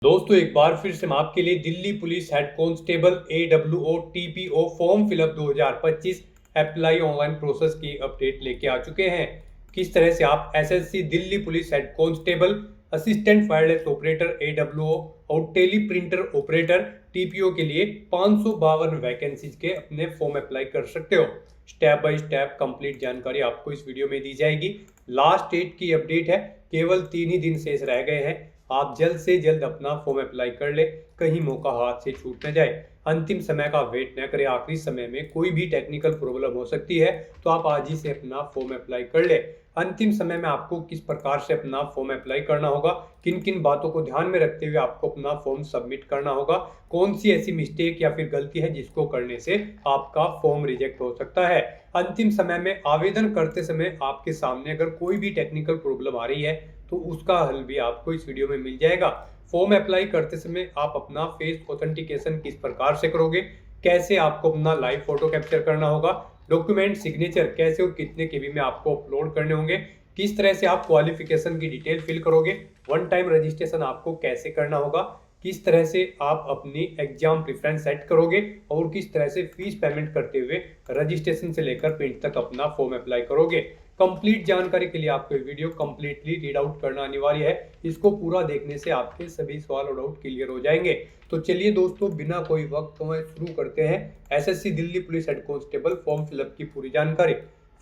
दोस्तों एक बार फिर से हम आपके लिए Delhi police head constable AWO TPO form fill up 2025 apply online process की अपडेट लेके आ चुके हैं। किस तरह से आप SSC Delhi police head constable, assistant fireless operator AWO और टेली प्रिंटर ऑपरेटर TPO के लिए 552 वैकेंसीज के अपने फॉर्म अप्लाई कर सकते हो। स्टेप बाय स्टेप कंप्लीट जानकारी आपको इस वीडियो में दी जाएगी। लास्ट डेट की अपडेट है, केवल 3 ही दिन शेष रह गए हैं। आप जल्द से जल्द अपना फॉर्म अप्लाई कर ले, कहीं मौका हाथ से छूट न जाए। अंतिम समय का वेट न करें, आखिरी समय में कोई भी टेक्निकल प्रॉब्लम हो सकती है, तो आप आज ही से अपना फॉर्म अप्लाई कर ले। अंतिम समय में आपको किस प्रकार से अपना फॉर्म अप्लाई करना होगा, किन किन बातों को ध्यान में रखते हुए आपको अपना फॉर्म सबमिट करना होगा, कौन सी ऐसी मिस्टेक या फिर गलती है जिसको करने से आपका फॉर्म रिजेक्ट हो सकता है। अंतिम समय में आवेदन करते समय आपके सामने अगर कोई भी टेक्निकल प्रॉब्लम आ रही है तो उसका हल भी आपको इस वीडियो में मिल जाएगा। फॉर्म अप्लाई करते समय आप अपना फेस ऑथेंटिकेशन किस प्रकार से करोगे, कैसे आपको अपना लाइव फोटो कैप्चर करना होगा, डॉक्यूमेंट सिग्नेचर कैसे और कितने केबी में आपको अपलोड करने होंगे, किस तरह से आप क्वालिफिकेशन की डिटेल फिल करोगे, वन टाइम रजिस्ट्रेशन आपको कैसे करना होगा, किस तरह से आप अपनी एग्जाम प्रेफरेंस सेट करोगे और किस तरह से फीस पेमेंट करते हुए रजिस्ट्रेशन से लेकर प्रिंट तक अपना फॉर्म अप्लाई करोगे। कंप्लीट जानकारी के लिए आपको वीडियो कंप्लीटली रीड आउट करना अनिवार्य है। इसको पूरा देखने से आपके सभी सवाल और डाउट क्लियर हो जाएंगे। तो चलिए दोस्तों, बिना कोई वक्त गंवाए शुरू करते हैं SSC Delhi police head constable form fill up की पूरी जानकारी।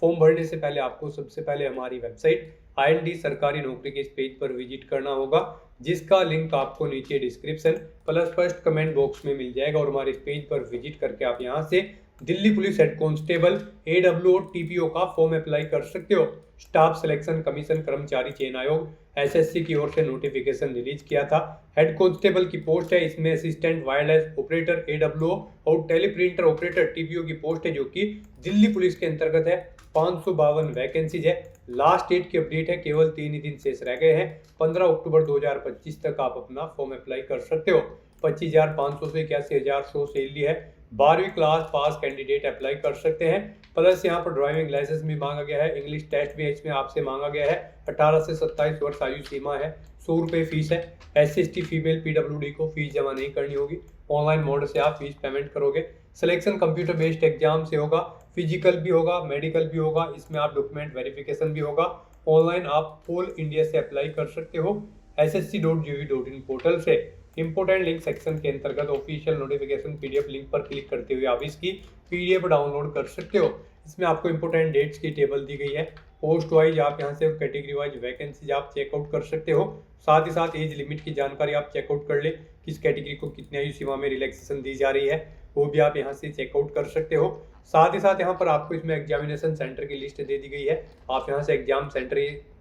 फॉर्म भरने से पहले आपको सबसे पहले हमारी वेबसाइट IND सरकारी नौकरी के इस पेज पर विजिट करना होगा, जिसका लिंक आपको नीचे description plus first comment box में मिल जाएगा। और हमारे इस पेज पर विजिट करके आप यहां से Delhi police head constable AWO TPO का फॉर्म अप्लाई कर सकते हो। स्टाफ सिलेक्शन कमीशन कर्मचारी चयन आयोग SSC की ओर से नोटिफिकेशन रिलीज किया था। हेड कांस्टेबल की पोस्ट है, इसमें असिस्टेंट वायरलेस ऑपरेटर AWO और टेलीप्रिंटर ऑपरेटर TPO की पोस्ट है, जो कि दिल्ली पुलिस के अंतर्गत है। 552 वैकेंसीज है। लास्ट डेट की अपडेट है, केवल 3 ही दिन शेष रह गए हैं। 15 अक्टूबर 2025 तक आप अपना फॉर्म अप्लाई कर सकते हो। 25,500 से 81,100 सैलरी है। 12वीं क्लास पास कैंडिडेट अप्लाई कर सकते हैं। प्लस यहाँ पर ड्राइविंग लाइसेंस भी मांगा गया है, इंग्लिश टेस्ट भी इसमें आपसे मांगा गया है। 18 से 27 वर्ष आयु सीमा है। 100 रुपये फीस है। SC/ST फीमेल PWD को फीस जमा नहीं करनी होगी। ऑनलाइन मोड से आप फीस पेमेंट करोगे। सिलेक्शन कंप्यूटर बेस्ड एग्जाम से होगा, फिजिकल भी होगा, मेडिकल भी होगा, इसमें आप डॉक्यूमेंट वेरिफिकेशन भी होगा। ऑनलाइन आप ऑल इंडिया से अप्लाई कर सकते हो ssc.gov.in पोर्टल से। इंपोर्टेंट लिंक सेक्शन के अंतर्गत ऑफिशियल नोटिफिकेशन PDF लिंक पर क्लिक करते हुए आप इसकी PDF डाउनलोड कर सकते हो। इसमें आपको इंपोर्टेंट डेट्स की टेबल दी गई है। पोस्ट वाइज आप यहां से और कैटेगरी वाइज वैकेंसीज आप चेकआउट कर सकते हो। साथ ही साथ एज लिमिट की जानकारी आप चेकआउट कर ले, किस कैटेगरी को कितनी आयु सीमा में रिलैक्सेशन दी जा रही है, वो भी आप यहाँ से चेकआउट कर सकते हो। साथ ही साथ यहाँ पर आपको इसमें एग्जामिनेशन सेंटर की लिस्ट दे दी गई है। आप यहाँ से exam centre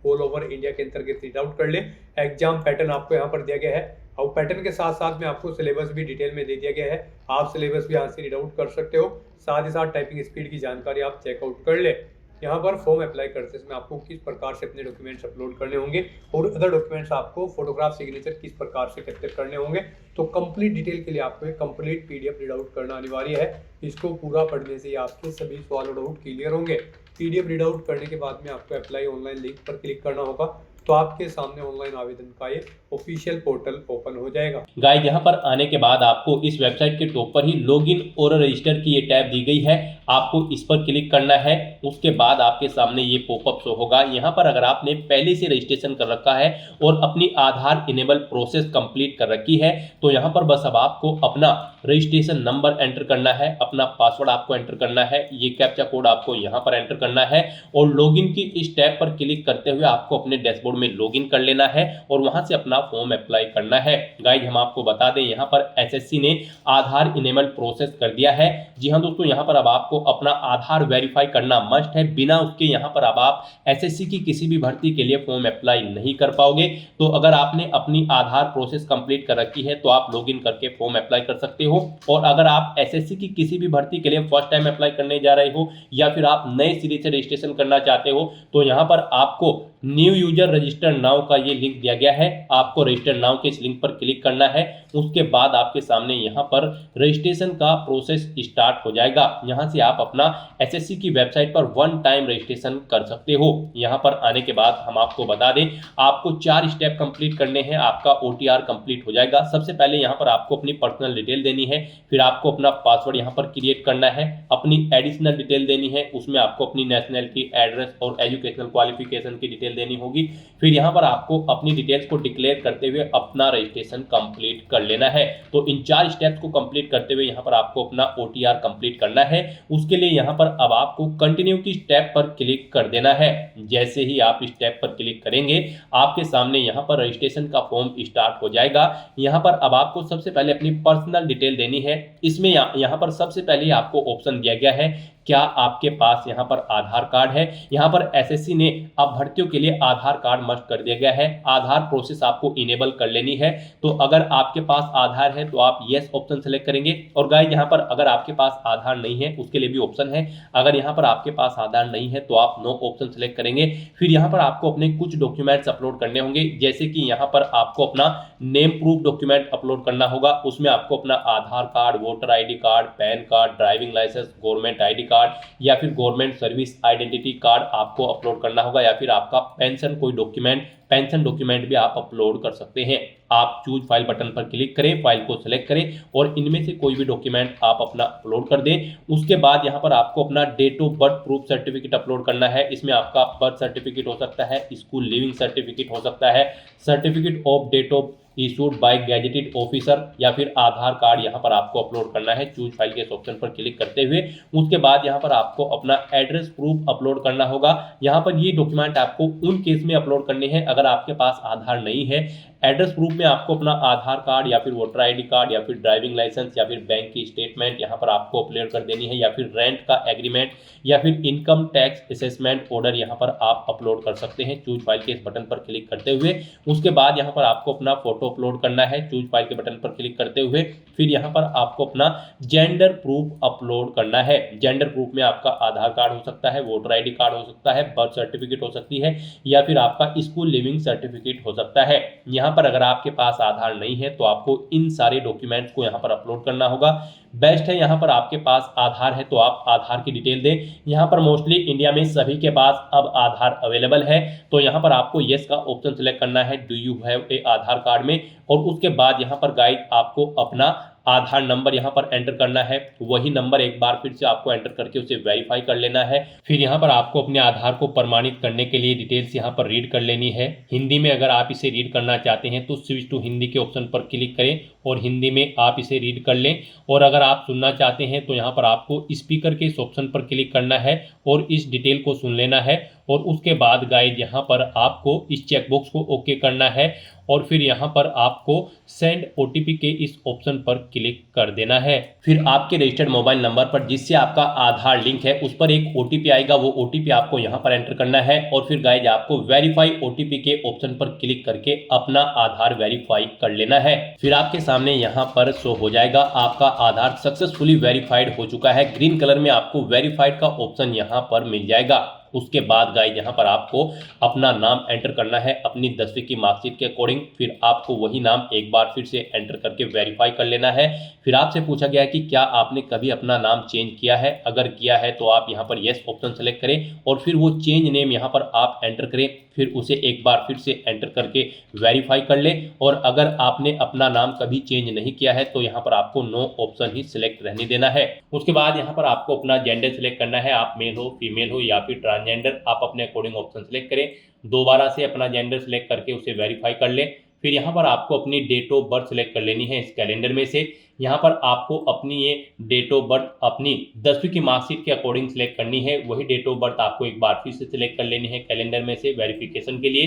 all over India के अंतर्गत रीड आउट कर ले। एग्जाम पैटर्न आपको यहाँ पर दिया गया है और पैटर्न के साथ साथ में आपको सिलेबस भी डिटेल में दे दिया गया है। आप सिलेबस भी यहाँ से रीड आउट कर सकते हो। साथ ही साथ टाइपिंग स्पीड की जानकारी आप चेकआउट कर ले। यहाँ पर फॉर्म अप्लाई करते समय आपको किस प्रकार से अपने डॉक्यूमेंट्स अपलोड करने होंगे और अदर डॉक्यूमेंट्स आपको फोटोग्राफ सिग्नेचर किस प्रकार से कैप्चर करने होंगे, तो कंप्लीट डिटेल के लिए आपको एक कंप्लीट PDF रीड आउट करना अनिवार्य है। इसको पूरा पढ़ने से ही आपके सभी सवाल और डाउट क्लियर होंगे। PDF रीड आउट करने के बाद में आपको अप्लाई ऑनलाइन लिंक पर क्लिक करना होगा, तो आपके सामने ऑनलाइन आवेदन का ये ऑफिशियल पोर्टल ओपन हो जाएगा। गाइस, यहाँ पर आने के बाद आपको इस वेबसाइट के टॉप पर ही लॉगिन और रजिस्टर की ये टैब दी गई है। आपको इस पर क्लिक करना है। उसके बाद आपके सामने ये पॉपअप शो होगा। यहाँ पर अगर आपने पहले से रजिस्ट्रेशन कर रखा है और अपनी आधार इनेबल प्रोसेस कंप्लीट कर रखी है, तो यहाँ पर बस अब आपको अपना रजिस्ट्रेशन नंबर एंटर करना है, अपना पासवर्ड आपको एंटर करना है, ये कैप्चा कोड आपको यहाँ पर एंटर करना है और लॉगिन की इस टैब पर क्लिक करते हुए आपको अपने डैशबोर्ड में लॉगिन कर लेना है और वहां से अपना फॉर्म अप्लाई करना है। गाइस, हम आपको बता दें, यहाँ पर SSC ने आधार इनेबल प्रोसेस कर दिया है। जी हाँ दोस्तों, यहाँ पर अब आपको अपना आधार वेरीफाई करना मस्ट है। बिना उसके यहाँ पर अब आप SSC की किसी भी भर्ती के लिए फॉर्म अप्लाई नहीं कर पाओगे। तो अगर आपने अपनी आधार प्रोसेस कंप्लीट कर रखी है तो आप लॉगिन करके फॉर्म अप्लाई कर सकते हो। और अगर आप SSC की किसी भी भर्ती के लिए फर्स्ट टाइम अप्लाई करने जा रहे हो या फिर आप नए सिरे से रजिस्ट्रेशन करना चाहते हो, तो यहाँ पर आपको न्यू यूजर रजिस्टर नाउ का ये लिंक दिया गया है। आपको रजिस्टर नाउ के इस लिंक पर क्लिक करना है। उसके बाद आपके सामने यहाँ पर रजिस्ट्रेशन का प्रोसेस स्टार्ट हो जाएगा। यहाँ से आप अपना एसएससी की वेबसाइट पर वन टाइम रजिस्ट्रेशन कर सकते हो। यहाँ पर आने के बाद हम आपको बता दें, आपको 4 स्टेप कंप्लीट करने हैं, आपका OTR कंप्लीट हो जाएगा। सबसे पहले यहाँ पर आपको अपनी पर्सनल डिटेल देनी है, फिर आपको अपना पासवर्ड यहाँ पर क्रिएट करना है, अपनी एडिशनल डिटेल देनी है, उसमें आपको अपनी नेशनलिटी, एड्रेस और एजुकेशनल क्वालिफिकेशन की डिटेल देनी होगी। फिर यहाँ पर आपको अपनी डिटेल्स को डिक्लेयर करते हुए अपना रजिस्ट्रेशन कंप्लीट कर लेना है। तो इन 4 स्टेप्स को कंप्लीट करते हुए यहाँ पर आपको अपना OTR कंप्लीट करना है। उसके लिए यहाँ पर अब आपको कंटिन्यू की स्टेप पर क्लिक कर देना है। जैसे ही आप स्टेप पर क्लिक करेंगे, आपके सामने यहाँ पर रजिस्ट्रेशन का फॉर्म स्टार्ट हो जाएगा। यहाँ पर अब आपको सबसे पहले अपनी पर्सनल डिटेल देनी है। इसमें यहाँ पर सबसे पहले आपको ऑप्शन दिया गया है, क्या आपके पास यहाँ पर आधार कार्ड है। यहाँ पर एसएससी ने अब भर्तियों के लिए आधार कार्ड मस्ट कर दिया गया है। आधार प्रोसेस आपको इनेबल कर लेनी है। तो अगर आपके पास आधार है तो आप यस ऑप्शन सेलेक्ट करेंगे। और गाइस, यहाँ पर अगर आपके पास आधार नहीं है उसके लिए भी ऑप्शन है। अगर यहाँ पर आपके पास आधार नहीं है तो आप नो ऑप्शन सेलेक्ट करेंगे। फिर यहाँ पर आपको अपने कुछ डॉक्यूमेंट्स अपलोड करने होंगे, जैसे कि यहाँ पर आपको अपना नेम प्रूफ डॉक्यूमेंट अपलोड करना होगा। उसमें आपको अपना Aadhaar card, voter ID card, PAN card, driving licence, government ID card या फिर गवर्नमेंट सर्विस आइडेंटिटी कार्ड आपको अपलोड करना होगा, या फिर आपका पेंशन कोई डॉक्यूमेंट, पेंशन डॉक्यूमेंट भी आप अपलोड कर सकते हैं। आप चूज फाइल बटन पर क्लिक करें, फाइल को सिलेक्ट करें और इनमें से कोई भी डॉक्यूमेंट आप अपना अपलोड कर दें। उसके बाद यहाँ पर आपको अपना date of birth proof certificate upload करना है। इसमें आपका बर्थ सर्टिफिकेट हो सकता है, स्कूल लिविंग सर्टिफिकेट हो सकता है, certificate of date of issued by gazetted officer, या फिर आधार कार्ड यहाँ पर आपको अपलोड करना है चूज फाइल के ऑप्शन पर क्लिक करते हुए। उसके बाद यहाँ पर आपको अपना एड्रेस प्रूफ अपलोड करना होगा। यहाँ पर ये डॉक्यूमेंट आपको उन केस में अपलोड करने हैं अगर आपके पास आधार नहीं है। एड्रेस प्रूफ में आपको अपना आधार कार्ड या फिर वोटर ID कार्ड या फिर ड्राइविंग लाइसेंस या फिर बैंक की स्टेटमेंट यहाँ पर आपको अपलोड कर देनी है, या फिर रेंट का एग्रीमेंट या फिर इनकम टैक्स असेसमेंट ऑर्डर यहाँ पर आप अपलोड कर सकते हैं चूज फाइल के इस बटन पर क्लिक करते हुए। उसके बाद यहाँ पर आपको अपना फोटो अपलोड करना है चूज फाइल के बटन पर क्लिक करते हुए। फिर यहाँ पर आपको अपना जेंडर प्रूफ अपलोड करना है। जेंडर प्रूफ में आपका आधार कार्ड हो सकता है, वोटर ID कार्ड हो सकता है, बर्थ सर्टिफिकेट हो सकती है, या फिर आपका स्कूल लिविंग सर्टिफिकेट हो सकता है। यहाँ पर अगर आपके पास आधार नहीं है तो आपको इन सारे डॉक्यूमेंट्स को यहाँ पर अपलोड करना होगा। बेस्ट है यहाँ पर आपके पास आधार है तो आप आधार की डिटेल दें। यहाँ पर मोस्टली इंडिया में सभी के पास अब आधार अवेलेबल है, तो यहाँ पर आपको यस का ऑप्शन सेलेक्ट करना है, do you have a Aadhaar card में। और उसके बाद यहाँ पर गाइड आपको अपना आधार नंबर यहाँ पर एंटर करना है। वही नंबर एक बार फिर से आपको एंटर करके उसे वेरीफाई कर लेना है। फिर यहाँ पर आपको अपने आधार को प्रमाणित करने के लिए डिटेल्स यहाँ पर रीड कर लेनी है। हिंदी में अगर आप इसे रीड करना चाहते हैं तो स्विच टू हिंदी के ऑप्शन पर क्लिक करें और हिंदी में आप इसे रीड कर लें। और अगर आप सुनना चाहते हैं तो यहाँ पर आपको स्पीकर के इस ऑप्शन पर क्लिक करना है और इस डिटेल को सुन लेना है। और उसके बाद गाइड यहाँ पर आपको इस चेकबॉक्स को ओके करना है और फिर यहाँ पर आपको सेंड OTP के इस ऑप्शन पर क्लिक कर देना है। फिर आपके रजिस्टर्ड मोबाइल नंबर पर जिससे आपका आधार लिंक है उस पर एक OTP आएगा, वो OTP आपको यहाँ पर एंटर करना है। और फिर गाइज आपको वेरीफाई OTP के ऑप्शन पर क्लिक करके अपना आधार वेरीफाई कर लेना है। फिर आपके सामने यहाँ पर शो हो जाएगा आपका आधार सक्सेसफुली वेरीफाइड हो चुका है। ग्रीन कलर में आपको वेरीफाइड का ऑप्शन यहाँ पर मिल जाएगा। उसके बाद गाइज यहाँ पर आपको अपना नाम एंटर करना है अपनी 10वीं की मार्कशीट के अकॉर्डिंग। फिर आपको वही नाम एक बार फिर से एंटर करके वेरीफाई कर लेना है। फिर आपसे पूछा गया है कि क्या आपने कभी अपना नाम चेंज किया है। अगर किया है तो आप यहाँ पर यस ऑप्शन सेलेक्ट करें और फिर वो चेंज नेम यहाँ पर आप एंटर करें। फिर उसे एक बार फिर से एंटर करके वेरीफाई कर लें। और अगर आपने अपना नाम कभी चेंज नहीं किया है तो यहाँ पर आपको नो ऑप्शन ही सिलेक्ट रहने देना है। उसके बाद यहाँ पर आपको अपना जेंडर सिलेक्ट करना है, आप मेल हो, फीमेल हो या फिर ट्रांसजेंडर, आप अपने अकॉर्डिंग ऑप्शन सेलेक्ट करें। दोबारा से अपना जेंडर सेलेक्ट करके उसे वेरीफाई कर लें। फिर यहाँ पर आपको अपनी डेट ऑफ बर्थ सेलेक्ट कर लेनी है इस कैलेंडर में से। यहाँ पर आपको अपनी ये डेट ऑफ बर्थ अपनी 10वीं की मार्कशीट के अकॉर्डिंग सेलेक्ट करनी है। वही डेट ऑफ बर्थ आपको एक बार फिर से सिलेक्ट कर लेनी है कैलेंडर में से वेरिफिकेशन के लिए।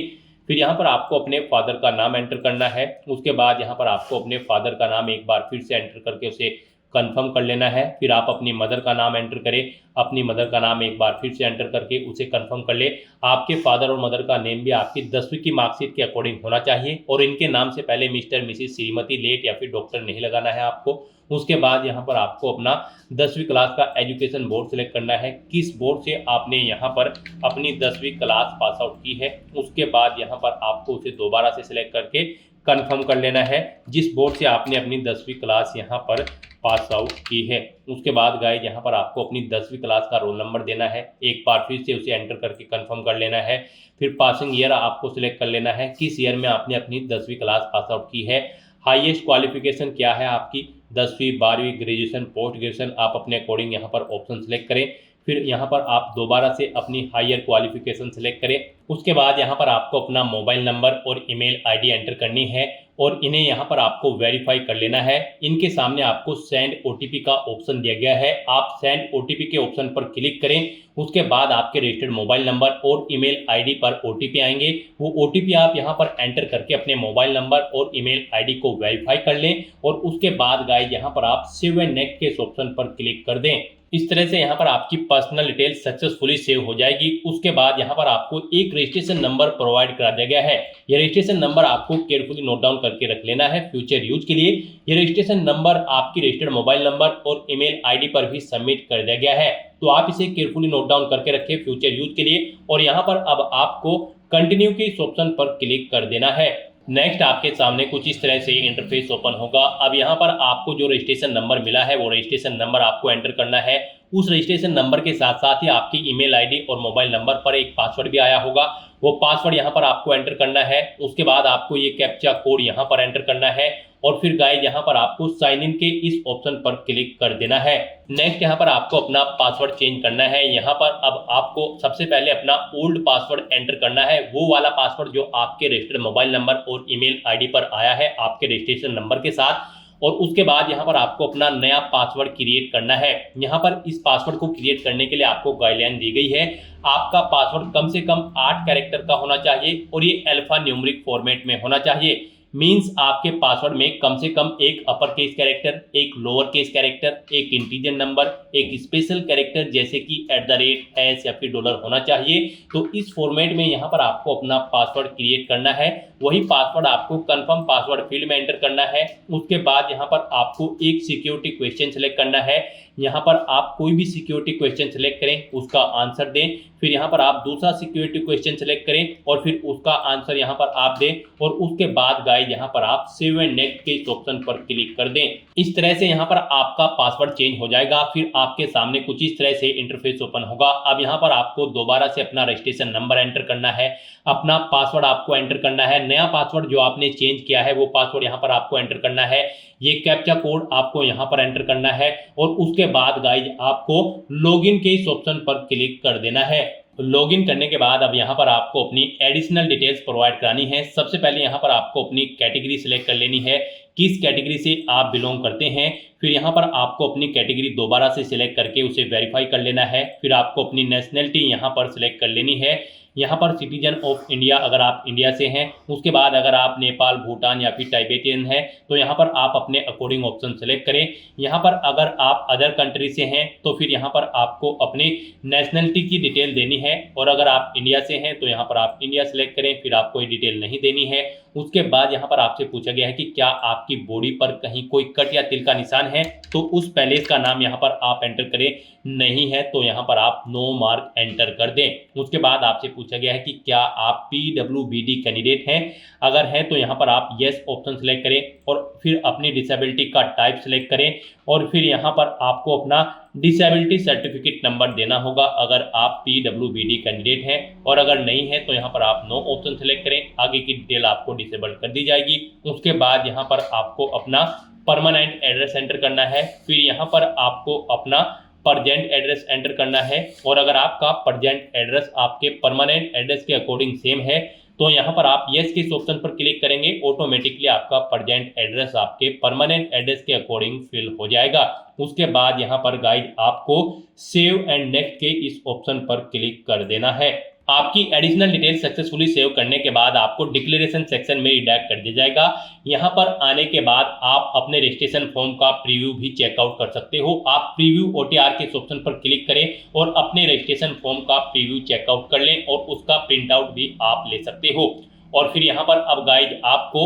फिर यहाँ पर आपको अपने फादर का नाम एंटर करना है। उसके बाद यहाँ पर आपको अपने फादर का नाम एक बार फिर से एंटर करके उसे कंफर्म कर लेना है। फिर आप अपनी मदर का नाम एंटर करें, अपनी मदर का नाम एक बार फिर से एंटर करके उसे कंफर्म कर ले। आपके फादर और मदर का नेम भी आपकी 10वीं की मार्कशीट के अकॉर्डिंग होना चाहिए और इनके नाम से पहले मिस्टर, मिसिस, श्रीमती, लेट या फिर डॉक्टर नहीं लगाना है आपको। उसके बाद यहाँ पर आपको अपना 10वीं क्लास का एजुकेशन बोर्ड सेलेक्ट करना है, किस बोर्ड से आपने यहाँ पर अपनी 10वीं क्लास पास आउट की है। उसके बाद यहाँ पर आपको उसे दोबारा से सिलेक्ट करके कंफर्म कर लेना है जिस बोर्ड से आपने अपनी 10वीं क्लास यहाँ पर पास आउट की है। उसके बाद गाइस यहाँ पर आपको अपनी 10वीं क्लास का रोल नंबर देना है, एक बार फिर से उसे एंटर करके कंफर्म कर लेना है। फिर पासिंग ईयर आपको सिलेक्ट कर लेना है, किस ईयर में आपने अपनी 10वीं क्लास पास आउट की है। हाईएस्ट क्वालिफिकेशन क्या है आपकी, 10वीं, 12वीं, ग्रेजुएशन, पोस्ट ग्रेजुएशन, आप अपने अकॉर्डिंग यहाँ पर ऑप्शन सेलेक्ट करें। फिर यहाँ पर आप दोबारा से अपनी हायर क्वालिफिकेशन सेलेक्ट करें। उसके बाद यहाँ पर आपको अपना मोबाइल नंबर और ईमेल आईडी एंटर करनी है और इन्हें यहाँ पर आपको वेरीफाई कर लेना है। इनके सामने आपको सेंड ओटीपी का ऑप्शन दिया गया है, आप सेंड ओटीपी के ऑप्शन पर क्लिक करें। उसके बाद आपके रजिस्टर्ड मोबाइल नंबर और ईमेल आईडी पर ओटीपी आएंगे, वो ओटीपी आप यहाँ पर एंटर करके अपने मोबाइल नंबर और ईमेल आईडी को वेरीफाई कर लें और उसके बाद गाइस यहाँ पर आप सेव एंड नेक्स्ट के ऑप्शन पर क्लिक कर दें। इस तरह से यहाँ पर आपकी पर्सनल डिटेल सक्सेसफुली सेव हो जाएगी। उसके बाद यहाँ पर आपको एक रजिस्ट्रेशन नंबर प्रोवाइड करा दिया गया है, यह रजिस्ट्रेशन नंबर आपको केयरफुली नोट डाउन करके रख लेना है फ्यूचर यूज के लिए। यह रजिस्ट्रेशन नंबर आपकी रजिस्टर्ड मोबाइल नंबर और ईमेल आईडी पर भी सबमिट कर दिया गया है, तो आप इसे केयरफुली नोट डाउन करके रखें फ्यूचर यूज के लिए। और यहाँ पर अब आपको कंटिन्यू के इस ऑप्शन पर क्लिक कर देना है। नेक्स्ट आपके सामने कुछ इस तरह से इंटरफेस ओपन होगा। अब यहाँ पर आपको जो रजिस्ट्रेशन नंबर मिला है वो रजिस्ट्रेशन नंबर आपको एंटर करना है। उस रजिस्ट्रेशन नंबर के साथ साथ ही आपकी ईमेल आईडी और मोबाइल नंबर पर एक पासवर्ड भी आया होगा, वो पासवर्ड यहाँ पर आपको एंटर करना है। उसके बाद आपको ये कैप्चा कोड यहाँ पर एंटर करना है और फिर गाइस यहाँ पर आपको साइन इन के इस ऑप्शन पर क्लिक कर देना है। नेक्स्ट यहाँ पर आपको अपना पासवर्ड चेंज करना है। यहाँ पर अब आपको सबसे पहले अपना ओल्ड पासवर्ड एंटर करना है, वो वाला पासवर्ड जो आपके रजिस्टर्ड मोबाइल नंबर और ईमेल आईडी पर आया है आपके रजिस्ट्रेशन नंबर के साथ। और उसके बाद यहाँ पर आपको अपना नया पासवर्ड क्रिएट करना है। यहाँ पर इस पासवर्ड को क्रिएट करने के लिए आपको गाइडलाइन दी गई है, आपका पासवर्ड कम से कम 8 कैरेक्टर का होना चाहिए और ये अल्फा न्यूमेरिक फॉर्मेट में होना चाहिए। मींस आपके पासवर्ड में कम से कम एक अपर केस कैरेक्टर, एक लोअर केस कैरेक्टर, एक इंटीजर नंबर, एक स्पेशल कैरेक्टर जैसे कि @ या फिर $, होना चाहिए। तो इस फॉर्मेट में यहाँ पर आपको अपना पासवर्ड क्रिएट करना है, वही पासवर्ड आपको कंफर्म पासवर्ड फील्ड में एंटर करना है। उसके बाद यहाँ पर आपको एक सिक्योरिटी क्वेश्चन सेलेक्ट करना है, यहाँ पर आप कोई भी सिक्योरिटी क्वेश्चन सेलेक्ट करें, उसका आंसर दें। फिर यहाँ पर आप दूसरा सिक्योरिटी क्वेश्चन सेलेक्ट करें और फिर उसका आंसर यहाँ पर आप दें और उसके बाद गाइस यहाँ पर आप सेव एंड नेक्स्ट के इस ऑप्शन पर क्लिक कर दें। इस तरह से यहाँ पर आपका पासवर्ड चेंज हो जाएगा। फिर आपके सामने कुछ इस तरह से इंटरफेस ओपन होगा। अब यहाँ पर आपको दोबारा से अपना रजिस्ट्रेशन नंबर एंटर करना है, अपना पासवर्ड आपको एंटर करना है, नया पासवर्ड जो आपने चेंज किया है वो पासवर्ड यहाँ पर आपको एंटर करना है, ये कैप्चा कोड आपको यहाँ पर एंटर करना है और उसके बाद गाइस आपको लॉगिन के इस ऑप्शन पर क्लिक कर देना है। लॉगिन करने के बाद अब यहाँ पर आपको अपनी एडिशनल डिटेल्स प्रोवाइड करानी है। सबसे पहले यहाँ पर आपको अपनी कैटेगरी सिलेक्ट कर लेनी है, किस कैटेगरी से आप बिलोंग करते हैं। फिर यहाँ पर आपको अपनी कैटेगरी दोबारा से सिलेक्ट करके उसे वेरीफाई कर लेना है। फिर आपको अपनी नेशनलिटी यहाँ पर सिलेक्ट कर लेनी है, यहाँ पर सिटीजन ऑफ इंडिया अगर आप इंडिया से हैं। उसके बाद अगर आप नेपाल, भूटान या फिर टाइबेटियन हैं तो यहाँ पर आप अपने अकॉर्डिंग ऑप्शन सेलेक्ट करें। यहाँ पर अगर आप अदर कंट्री से हैं तो फिर यहाँ पर आपको अपनी नेशनलिटी की डिटेल देनी है और अगर आप इंडिया से हैं तो यहाँ पर आप इंडिया सेलेक्ट करें, फिर आपको कोई डिटेल नहीं देनी है। उसके बाद यहाँ पर आपसे पूछा गया है कि क्या आपकी बॉडी पर कहीं कोई कट या तिल का निशान है, तो उस पैलेस का नाम यहाँ पर आप एंटर करें, नहीं है तो यहाँ पर आप नो मार्क एंटर कर दें। उसके बाद आपसे पूछा गया है कि क्या आप PWBD कैंडिडेट हैं, अगर है तो यहाँ पर आप यस ऑप्शन सेलेक्ट करें और फिर अपनी डिसेबिलिटी का टाइप सेलेक्ट करें और फिर यहाँ पर आपको अपना डिसेबिलिटी सर्टिफिकेट नंबर देना होगा अगर आप PWBD कैंडिडेट हैं और अगर नहीं है तो यहाँ पर आप नो ऑप्शन सेलेक्ट करें, आगे की डिटेल आपको डिसेबल कर दी जाएगी। उसके बाद यहाँ पर आपको अपना परमानेंट एड्रेस एंटर करना है, फिर यहाँ पर आपको अपना परजेंट एड्रेस एंटर करना है और अगर आपका परजेंट एड्रेस आपके परमानेंट एड्रेस के अकॉर्डिंग सेम है तो यहाँ पर आप यस के ऑप्शन पर क्लिक करेंगे, ऑटोमेटिकली आपका परजेंट एड्रेस आपके परमानेंट एड्रेस के अकॉर्डिंग फिल हो जाएगा। उसके बाद यहाँ पर गाइस आपको सेव एंड नेक्स्ट के इस ऑप्शन पर क्लिक कर देना है। आपकी एडिशनल डिटेल सक्सेसफुली सेव करने के बाद आपको डिक्लेरेशन सेक्शन में रिडायरेक्ट कर दिया जाएगा। यहाँ पर आने के बाद आप अपने रजिस्ट्रेशन फॉर्म का प्रीव्यू भी चेकआउट कर सकते हो। आप प्रीव्यू OTR के इस ऑप्शन पर क्लिक करें और अपने रजिस्ट्रेशन फॉर्म का प्रीव्यू चेकआउट कर लें और उसका प्रिंट आउट भी आप ले सकते हो। और फिर यहाँ पर अब गाइज आपको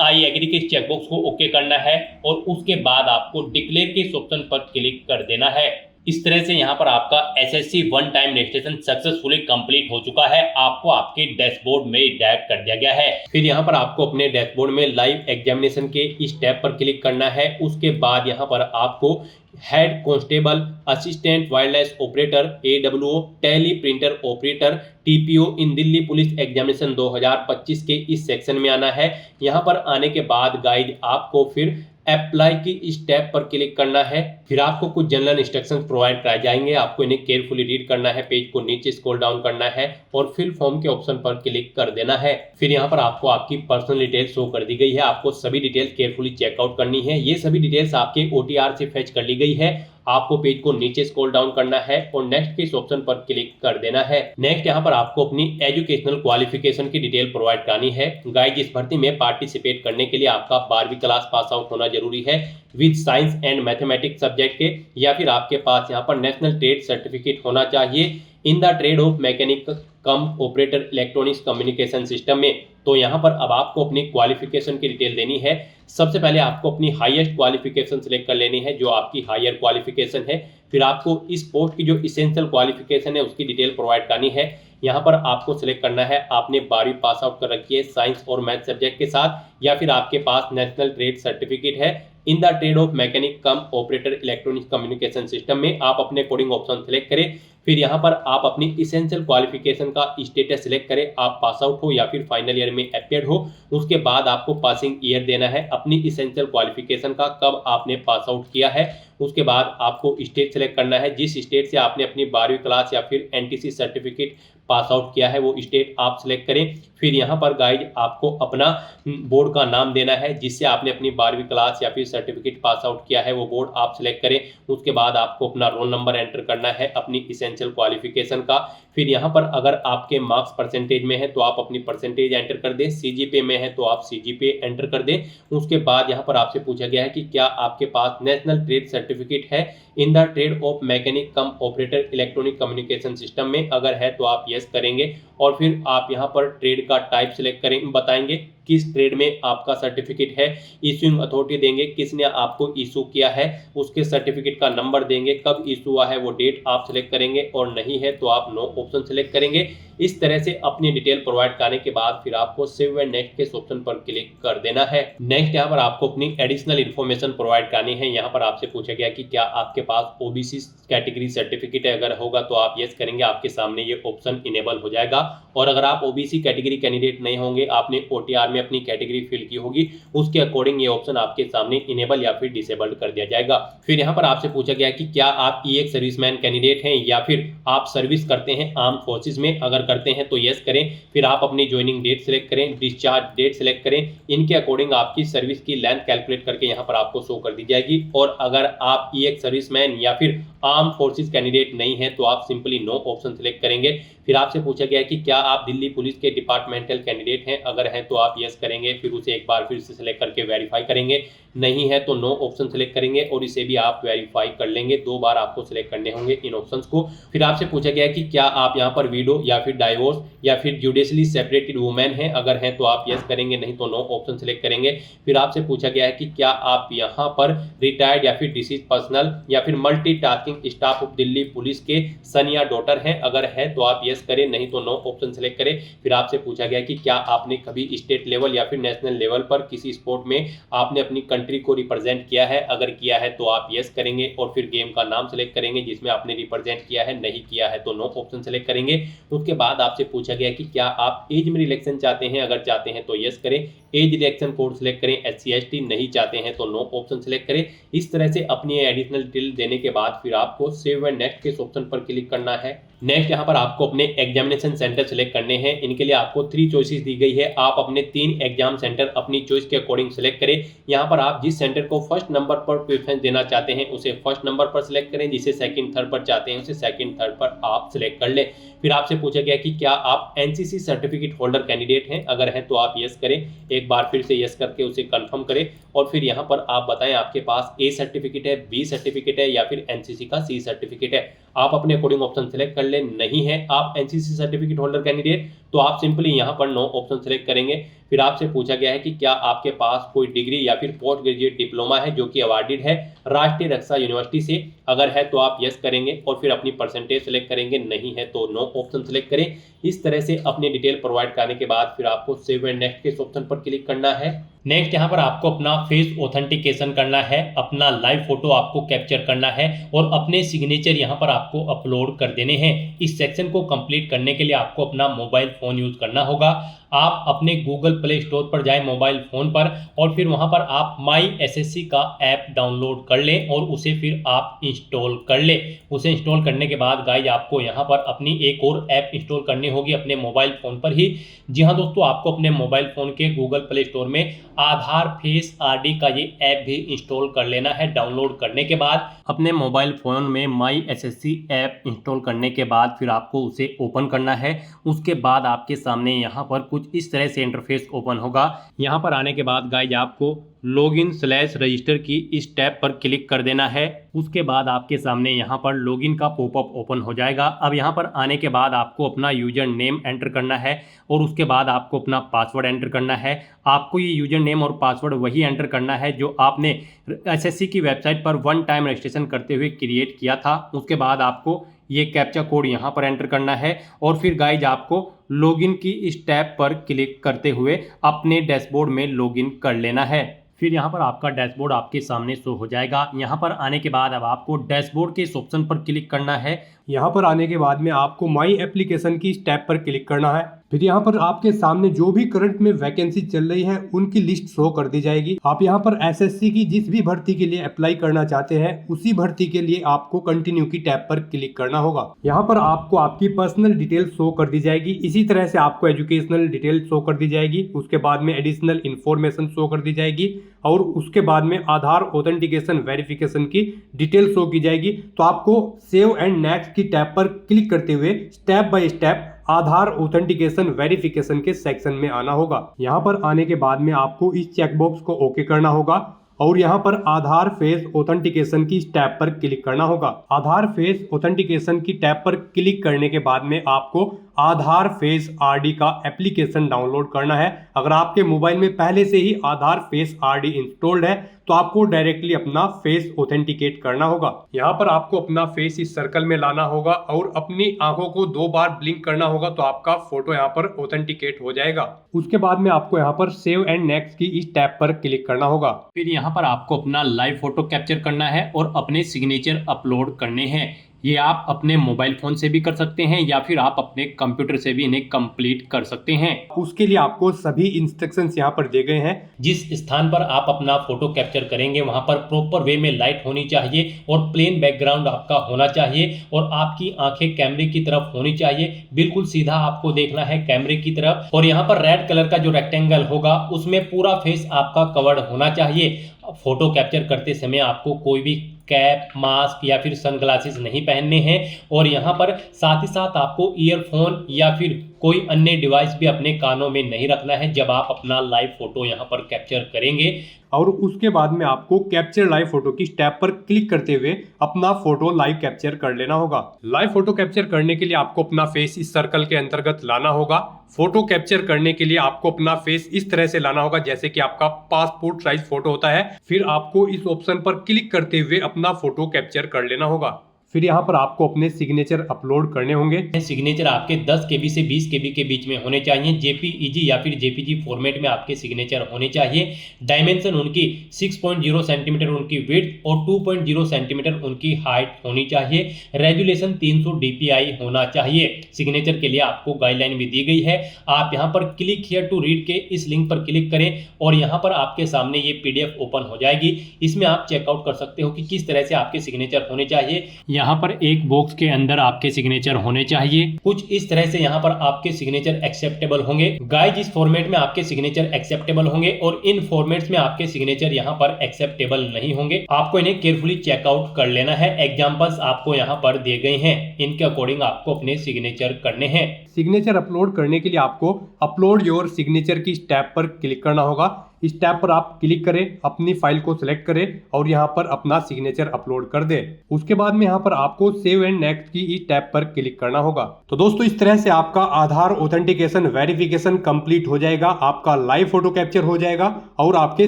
आई एग्री के चेकबॉक्स को ओके करना है और उसके बाद आपको डिक्लेयर के इस ऑप्शन पर क्लिक कर देना है। इस तरह से यहाँ पर आपका SSC one time registration successfully complete हो चुका है। आपको आपके डैशबोर्ड में डायरेक्ट कर दिया गया है। फिर यहाँ पर आपको अपने डैशबोर्ड में लाइव एग्जामिनेशन के इस टैब पर क्लिक करना है। उसके बाद यहाँ पर आपको head constable, assistant wireless operator, AWO, tele printer operator, TPO in Delhi police examination 2025 के इस सेक्शन में आना है। यहाँ पर आने के बाद गाइड आपको फिर अप्लाई की इस टैब पर क्लिक करना है। फिर आपको कुछ जनरल इंस्ट्रक्शंस प्रोवाइड कराए जाएंगे। आपको इन्हें केयरफुली रीड करना है, पेज को नीचे स्क्रॉल डाउन करना है और फिल फॉर्म के ऑप्शन पर क्लिक कर देना है। फिर यहाँ पर आपको आपकी पर्सनल डिटेल शो कर दी गई है। आपको सभी डिटेल्स केयरफुली चेकआउट करनी है। ये सभी डिटेल्स आपके OTR से फेच कर ली गई है। आपको पेज को नीचे स्क्रॉल डाउन करना है और नेक्स्ट के इस ऑप्शन पर क्लिक कर देना है। नेक्स्ट यहाँ पर आपको अपनी एजुकेशनल क्वालिफिकेशन की डिटेल प्रोवाइड करानी है। गाइस, इस भर्ती में पार्टिसिपेट करने के लिए आपका 12वीं क्लास पास आउट होना जरूरी है with science and mathematics subject के, या फिर आपके पास यहाँ पर नेशनल ट्रेड सर्टिफिकेट होना चाहिए in the trade off mechanic come operator electronics communication system में। तो यहाँ पर अब आपको अपनी क्वालिफिकेशन की डिटेल देनी है। सबसे पहले आपको अपनी हाईएस्ट क्वालिफिकेशन सिलेक्ट कर लेनी है, जो आपकी हायर क्वालिफिकेशन है। फिर आपको इस पोस्ट की जो इसेंशियल क्वालिफिकेशन है उसकी डिटेल प्रोवाइड करनी है। यहाँ पर आपको सिलेक्ट करना है आपने 12वीं पास आउट कर रखी है साइंस और मैथ सब्जेक्ट के साथ, या फिर आपके पास नेशनल ट्रेड सर्टिफिकेट है in the trade off mechanic come operator electronics communication system में। आप अपने कोडिंग ऑप्शन सिलेक्ट करें। फिर यहाँ पर आप अपनी इसेंशियल क्वालिफिकेशन का स्टेटस सिलेक्ट करें, आप पास आउट हो या फिर फाइनल ईयर में अपियर्ड हो। उसके बाद आपको पासिंग ईयर देना है अपनी इसेंशियल क्वालिफिकेशन का, कब आपने पास आउट किया है। उसके बाद आपको स्टेट सेलेक्ट करना है, जिस स्टेट से आपने अपनी 12वीं क्लास या फिर NTC सर्टिफिकेट पास आउट किया है वो स्टेट आप सिलेक्ट करें। फिर यहाँ पर गाइड आपको अपना बोर्ड का नाम देना है जिससे आपने अपनी 12वीं क्लास या फिर सर्टिफिकेट पास आउट किया है, वो बोर्ड आप सिलेक्ट करें। उसके बाद आपको अपना रोल नंबर एंटर करना है अपनी इसेंशियल क्वालिफिकेशन का। फिर यहाँ पर अगर आपके मार्क्स परसेंटेज में है तो आप अपनी परसेंटेज एंटर कर दें, CGPA में है तो आप CGPA एंटर कर दें। उसके बाद यहाँ पर आपसे पूछा गया है कि क्या आपके पास नेशनल ट्रेड सर्टिफिकेट है in the trade off mechanic come operator electronic communication system में। अगर है तो आप यस करेंगे और फिर आप यहाँ पर ट्रेड का टाइप सिलेक्ट करेंगे, बताएंगे किस ट्रेड में आपका सर्टिफिकेट है, इश्यूइंग अथॉरिटी देंगे किसने आपको इशू किया है, उसके सर्टिफिकेट का नंबर देंगे, कब इशू हुआ है वो डेट आप सिलेक्ट करेंगे, और नहीं है तो आप नो ऑप्शन सिलेक्ट करेंगे। इस तरह से अपनी डिटेल प्रोवाइड करने के बाद फिर आपको सेव एंड नेक्स्ट के ऑप्शन पर क्लिक कर देना है। नेक्स्ट यहाँ पर आपको अपनी एडिशनल इन्फॉर्मेशन प्रोवाइड करनी है। यहाँ पर आपसे पूछा गया कि क्या आपके पास OBC कैटेगरी सर्टिफिकेट है, अगर होगा तो आप यस करेंगे, आपके सामने ये ऑप्शन इनेबल हो जाएगा। और अगर आप OBC कैटेगरी कैंडिडेट नहीं होंगे, आपने OTR में अपनी कैटेगरी फिल की होगी, उसके अकॉर्डिंग ये ऑप्शन आपके सामने इनेबल या फिर डिसेबल्ड कर दिया जाएगा। फिर यहाँ पर आपसे पूछा गया कि क्या आप EX सर्विसमैन कैंडिडेट हैं या फिर आप सर्विस करते हैं आर्म फोर्सेज में, अगर करते हैं तो यस करें। फिर आप अपनी ज्वाइनिंग डेट सिलेक्ट करें, डिस्चार्ज डेट सिलेक्ट करें, इनके अकॉर्डिंग आपकी सर्विस की लेंथ कैलकुलेट करके यहाँ पर आपको शो कर दी जाएगी। और अगर आप EX सर्विसमैन या फिर आर्म फोर्सेज कैंडिडेट नहीं है तो आप सिंपली नो ऑप्शन सिलेक्ट करेंगे। फिर आपसे पूछा गया कि क्या आप दिल्ली पुलिस के डिपार्टमेंटल कैंडिडेट हैं, अगर हैं तो आप यस करेंगे। फिर उसे एक बार फिर से सिलेक्ट करके वेरीफाई करेंगे, नहीं है तो नो ऑप्शन सिलेक्ट करेंगे और इसे भी आप वेरीफाई कर लेंगे। 2 बार आपको सिलेक्ट करने होंगे इन ऑप्शंस को। फिर आपसे पूछा गया कि क्या आप यहाँ पर विडो या फिर डाइवोर्स या फिर जुडिशली सेपरेटेड वुमेन हैं, अगर हैं तो आप यस करेंगे, नहीं तो नो ऑप्शन सिलेक्ट करेंगे। फिर आपसे पूछा गया है कि क्या आप यहाँ पर रिटायर्ड या फिर डिसीज पर्सनल या फिर multitasking staff of Delhi police के सन या डॉटर हैं, अगर है तो आप यस करें, नहीं तो नो ऑप्शन सिलेक्ट करें। फिर आपसे पूछा गया कि क्या आपने कभी स्टेट लेवल या फिर नेशनल लेवल पर किसी स्पोर्ट में आपने अपनी कंट्री को रिप्रेजेंट किया है, अगर किया है तो आप यस करेंगे और फिर गेम का नाम सिलेक्ट करेंगे जिसमें आपने रिप्रेजेंट किया है, नहीं किया है तो नो ऑप्शन सिलेक्ट करेंगे। उसके बाद आपसे पूछा गया कि क्या आप एज में रिलेक्शन चाहते हैं, अगर चाहते हैं तो यस करें, एज रिलेक्शन कोड सिलेक्ट करें, SC/ST नहीं चाहते हैं तो नो ऑप्शन सिलेक्ट करें। इस तरह से अपनी एडिशनल डिटेल देने के बाद फिर आपको सेव एंड नेक्स्ट के ऑप्शन पर क्लिक करना है। नेक्स्ट यहाँ पर आपको अपने एग्जामिनेशन सेंटर सेलेक्ट करने हैं। इनके लिए आपको 3 चॉइसेस दी गई है। आप अपने 3 एग्जाम सेंटर अपनी चॉइस के अकॉर्डिंग सेलेक्ट करें। यहाँ पर आप जिस सेंटर को फर्स्ट नंबर पर प्रेफरेंस देना चाहते हैं उसे फर्स्ट नंबर पर सिलेक्ट करें, जिसे सेकंड थर्ड पर चाहते हैं उसे सेकंड थर्ड पर आप सिलेक्ट कर लें। फिर आपसे पूछा गया कि क्या आप एनसीसी सर्टिफिकेट होल्डर कैंडिडेट हैं, अगर है तो आप यस करें। एक बार फिर से यस करके उसे कंफर्म करें और फिर यहाँ पर आप बताएं आपके पास ए सर्टिफिकेट है, बी सर्टिफिकेट है या फिर एनसीसी का सी सर्टिफिकेट है। आप अपने अकॉर्डिंग ऑप्शन सेलेक्ट कर लें। नहीं है आप एनसीसी सर्टिफिकेट होल्डर कैंडिडेट तो आप सिंपली यहाँ पर नो ऑप्शन सेलेक्ट करेंगे। फिर आपसे पूछा गया है कि क्या आपके पास कोई डिग्री या फिर पोस्ट ग्रेजुएट डिप्लोमा है जो कि अवार्डेड है राष्ट्रीय रक्षा यूनिवर्सिटी से, अगर है तो आप यस करेंगे और फिर अपनी परसेंटेज सेलेक्ट करेंगे। नहीं है तो नो ऑप्शन सेलेक्ट करें। इस तरह से अपनी डिटेल प्रोवाइड करने के बाद फिर आपको सेव एंड नेक्स्ट के इस ऑप्शन पर क्लिक करना है। नेक्स्ट यहाँ पर आपको अपना फेस ऑथेंटिकेशन करना है, अपना लाइव फोटो आपको कैप्चर करना है और अपने सिग्नेचर यहाँ पर आपको अपलोड कर देने हैं। इस सेक्शन को कंप्लीट करने के लिए आपको अपना मोबाइल फोन यूज करना होगा। आप अपने गूगल प्ले स्टोर पर जाएं मोबाइल फोन पर और फिर वहां पर आप माई एसएससी का ऐप डाउनलोड कर लें और उसे फिर आप इंस्टॉल कर लें। उसे इंस्टॉल करने के बाद गाइज आपको यहां पर अपनी एक और ऐप इंस्टॉल करनी होगी अपने मोबाइल फोन पर ही। जी हाँ दोस्तों, आपको अपने मोबाइल फोन के गूगल प्ले स्टोर में आधार फेस आरडी का ये ऐप भी इंस्टॉल कर लेना है। डाउनलोड करने के बाद अपने मोबाइल फोन में माई एसएससी ऐप इंस्टॉल करने के बाद फिर आपको उसे ओपन करना है। उसके बाद आपके सामने यहाँ पर कुछ इस तरह से इंटरफेस ओपन होगा। यहाँ पर आने के बाद गाइज आपको लॉगिन/रजिस्टर की इस टैब पर क्लिक कर देना है। उसके बाद आपके सामने यहाँ पर लॉगिन का पॉपअप ओपन हो जाएगा। अब यहाँ पर आने के बाद आपको अपना यूजर नेम एंटर करना है और उसके बाद आपको अपना पासवर्ड एंटर करना है। आपको ये यूजर नेम और पासवर्ड वही एंटर करना है जो आपने एसएससी की वेबसाइट पर वन टाइम रजिस्ट्रेशन करते हुए क्रिएट किया था। उसके बाद आपको ये कैप्चा कोड यहाँ पर एंटर करना है और फिर गाइज आपको लॉगिन की इस टैब पर क्लिक करते हुए अपने डैशबोर्ड में लॉगिन कर लेना है। फिर यहाँ पर आपका डैशबोर्ड आपके सामने शो हो जाएगा। यहाँ पर आने के बाद अब आपको डैशबोर्ड के इस ऑप्शन पर क्लिक करना है। यहाँ पर आने के बाद में आपको माई एप्लीकेशन की इस टैब पर क्लिक करना है। फिर यहाँ पर आपके सामने जो भी करंट में वैकेंसी चल रही है उनकी लिस्ट शो कर दी जाएगी। आप यहाँ पर एसएससी की जिस भी भर्ती के लिए अप्लाई करना चाहते हैं उसी भर्ती के लिए आपको कंटिन्यू की टैब पर क्लिक करना होगा। यहाँ पर आपको आपकी पर्सनल डिटेल शो कर दी जाएगी। इसी तरह से आपको एजुकेशनल डिटेल शो कर दी जाएगी। उसके बाद में एडिशनल इंफॉर्मेशन शो कर दी जाएगी और उसके बाद में आधार ऑथेंटिकेशन वेरिफिकेशन की डिटेल शो की जाएगी। तो आपको सेव एंड नेक्स्ट की टैब पर क्लिक करते हुए step by step Aadhaar authentication verification के सेक्शन में आना होगा। यहाँ पर आने के बाद में आपको इस चेकबॉक्स को ओके करना होगा और यहाँ पर आधार फेस ऑथेंटिकेशन की टैब पर क्लिक करना होगा। आधार फेस ऑथेंटिकेशन की टैब पर क्लिक करने के बाद में आपको आधार फेस आरडी का एप्लीकेशन डाउनलोड करना है। अगर आपके मोबाइल में पहले से ही आधार फेस आरडी इंस्टॉल्ड है तो आपको डायरेक्टली अपना फेस ऑथेंटिकेट करना होगा। यहाँ पर आपको अपना फेस इस सर्कल में लाना होगा और अपनी आंखों को 2 बार ब्लिंक करना होगा तो आपका फोटो यहाँ पर ऑथेंटिकेट हो जाएगा। उसके बाद में आपको यहाँ पर सेव एंड नेक्स्ट की इस टैब पर क्लिक करना होगा। फिर यहाँ पर आपको अपना लाइव फोटो कैप्चर करना है और अपने सिग्नेचर अपलोड करने हैं। ये आप अपने मोबाइल फोन से भी कर सकते हैं या फिर आप अपने कंप्यूटर से भी इन्हें कंप्लीट कर सकते हैं। उसके लिए आपको सभी इंस्ट्रक्शंस यहाँ पर दिए गए हैं। जिस स्थान पर आप अपना फोटो कैप्चर करेंगे वहां पर प्रॉपर वे में लाइट होनी चाहिए और प्लेन बैकग्राउंड आपका होना चाहिए और आपकी आंखें कैमरे की तरफ होनी चाहिए। बिल्कुल सीधा आपको देखना है कैमरे की तरफ और यहाँ पर रेड कलर का जो रेक्टेंगल होगा उसमें पूरा फेस आपका कवर्ड होना चाहिए। फोटो कैप्चर करते समय आपको कोई भी कैप, मास्क या फिर सनग्लासेस नहीं पहनने हैं और यहाँ पर साथ ही साथ आपको ईयरफोन या फिर कोई अन्य डिवाइस भी अपने कानों में नहीं रखना है जब आप अपना लाइव फोटो यहाँ पर कैप्चर करेंगे। और उसके बाद में आपको कैप्चर लाइव फोटो की टैब पर क्लिक करते हुए अपना फोटो लाइव कैप्चर कर लेना होगा। लाइव फोटो कैप्चर करने के लिए आपको अपना फेस इस सर्कल के अंतर्गत लाना होगा। फोटो कैप्चर करने के लिए आपको अपना फेस इस तरह से लाना होगा जैसे कि आपका पासपोर्ट साइज फोटो होता है। फिर आपको इस ऑप्शन पर क्लिक करते हुए अपना फोटो कैप्चर कर लेना होगा। फिर यहाँ पर आपको अपने सिग्नेचर अपलोड करने होंगे। सिग्नेचर आपके 10 KB से 20 KB के बीच में होने चाहिए। जेपीईजी या फिर जेपीजी फॉर्मेट में आपके सिग्नेचर होने चाहिए। डायमेंशन उनकी 6.0 सेंटीमीटर उनकी विड्थ और 2.0 सेंटीमीटर उनकी हाइट होनी चाहिए। रेजुलेशन 300 dpi होना चाहिए। सिग्नेचर के लिए आपको गाइडलाइन भी दी गई है। आप यहाँ पर क्लिक हियर टू रीड के इस लिंक पर क्लिक करें और यहाँ पर आपके सामने ये PDF ओपन हो जाएगी। इसमें आप चेकआउट कर सकते हो कि किस तरह से आपके सिग्नेचर होने चाहिए। यहाँ पर एक बॉक्स के अंदर आपके सिग्नेचर होने चाहिए। कुछ इस तरह से यहाँ पर आपके सिग्नेचर एक्सेप्टेबल होंगे। गाइज इस फॉर्मेट में आपके सिग्नेचर एक्सेप्टेबल होंगे और इन फॉर्मेट्स में आपके सिग्नेचर यहाँ पर एक्सेप्टेबल नहीं होंगे। आपको इन्हें केयरफुली चेकआउट कर लेना है। एग्जाम्पल्स आपको यहाँ पर दिए गए हैं, इनके अकॉर्डिंग आपको अपने सिग्नेचर करने हैं। सिग्नेचर अपलोड करने के लिए आपको अपलोड योर सिग्नेचर की इस टैब पर क्लिक करना होगा। इस टैब पर आप क्लिक करें, अपनी फाइल को सिलेक्ट करें और यहाँ पर अपना सिग्नेचर अपलोड कर दें। उसके बाद में यहाँ पर आपको सेव एंड नेक्स्ट की इस टैब पर क्लिक करना होगा। तो दोस्तों इस तरह से आपका आधार ऑथेंटिकेशन वेरिफिकेशन कंप्लीट हो जाएगा, आपका लाइव फोटो कैप्चर हो जाएगा और आपके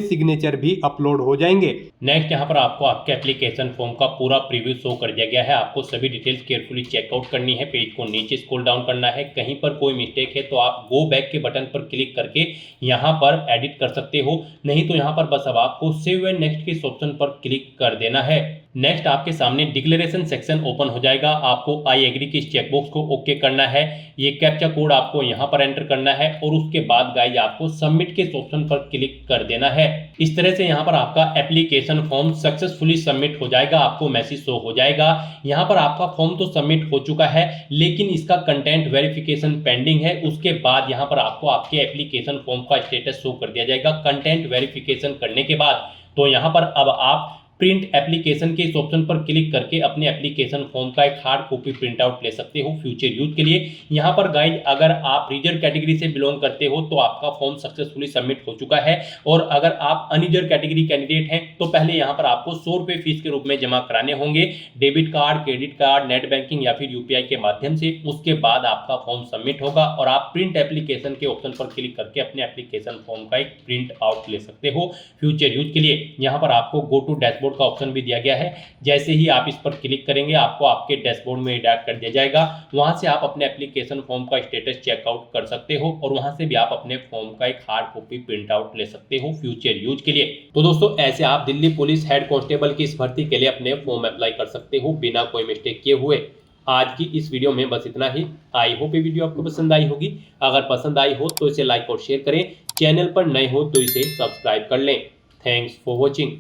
सिग्नेचर भी अपलोड हो जाएंगे। नेक्स्ट यहाँ पर आपको आपके एप्लीकेशन फॉर्म का पूरा प्रीव्यू शो कर दिया गया है। आपको सभी डिटेल्स केयरफुली चेकआउट करनी है। पेज को नीचे स्क्रॉल डाउन करना है। कहीं पर कोई मिस्टेक है तो आप गो बैक के बटन पर क्लिक करके यहाँ पर एडिट कर सकते हो, नहीं तो यहाँ पर बस अब आपको सेव एंड नेक्स्ट के इस ऑप्शन पर क्लिक कर देना है। नेक्स्ट आपके सामने डिक्लेरेशन सेक्शन ओपन हो जाएगा। आपको आई एग्री के इस चेकबॉक्स को ओके करना है। ये कैप्चा कोड आपको यहाँ पर एंटर करना है और उसके बाद गाइज आपको सबमिट के इस ऑप्शन पर क्लिक कर देना है। इस तरह से यहाँ पर आपका एप्लीकेशन फॉर्म सक्सेसफुली सबमिट हो जाएगा। आपको मैसेज शो हो जाएगा। यहाँ पर आपका फॉर्म तो सबमिट हो चुका है, लेकिन इसका कंटेंट वेरिफिकेशन पेंडिंग है। उसके बाद यहाँ पर आपको आपके एप्लीकेशन फॉर्म का स्टेटस शो कर दिया जाएगा। कंटेंट वेरिफिकेशन करने के बाद तो यहाँ पर अब आप प्रिंट एप्लीकेशन के इस ऑप्शन पर क्लिक करके अपने एप्लीकेशन फॉर्म का एक हार्ड कॉपी प्रिंट आउट ले सकते हो फ्यूचर यूज के लिए। यहाँ पर गाइड अगर आप रिजर्व कैटेगरी से बिलोंग करते हो तो आपका फॉर्म सक्सेसफुली सबमिट हो चुका है, और अगर आप अनरिजर्व कैटेगरी कैंडिडेट हैं तो पहले यहाँ पर आपको 100 रुपये फीस के रूप में जमा कराने होंगे, debit card, credit card, net banking या फिर यूपीआई के माध्यम से। उसके बाद आपका फॉर्म सबमिट होगा और आप प्रिंट एप्लीकेशन के ऑप्शन पर क्लिक करके अपने एप्लीकेशन फॉर्म का एक प्रिंट आउट ले सकते हो फ्यूचर यूज के लिए। यहाँ पर आपको गो टू डैशबोर्ड का ऑप्शन भी दिया गया है। जैसे ही आप इस पर क्लिक करेंगे आपको आपके डैशबोर्ड में डायरेक्ट कर दिया जाएगा। वहां से आप अपने एप्लीकेशन फॉर्म का स्टेटस चेकआउट कर सकते हो और वहां से भी आप अपने फॉर्म का एक हार्ड कॉपी प्रिंट आउट ले सकते हो फ्यूचर यूज के लिए। तो दोस्तों ऐसे आप दिल्ली पुलिस हेड कांस्टेबल की इस भर्ती के लिए अपने फॉर्म अप्लाई कर सकते हो बिना कोई मिस्टेक किए हुए। आज की इस वीडियो में बस इतना ही। आई होप ये वीडियो आपको पसंद आई होगी। अगर पसंद आई हो तो इसे लाइक और शेयर करें। चैनल पर नए हो तो इसे सब्सक्राइब कर लें। Thanks for watching.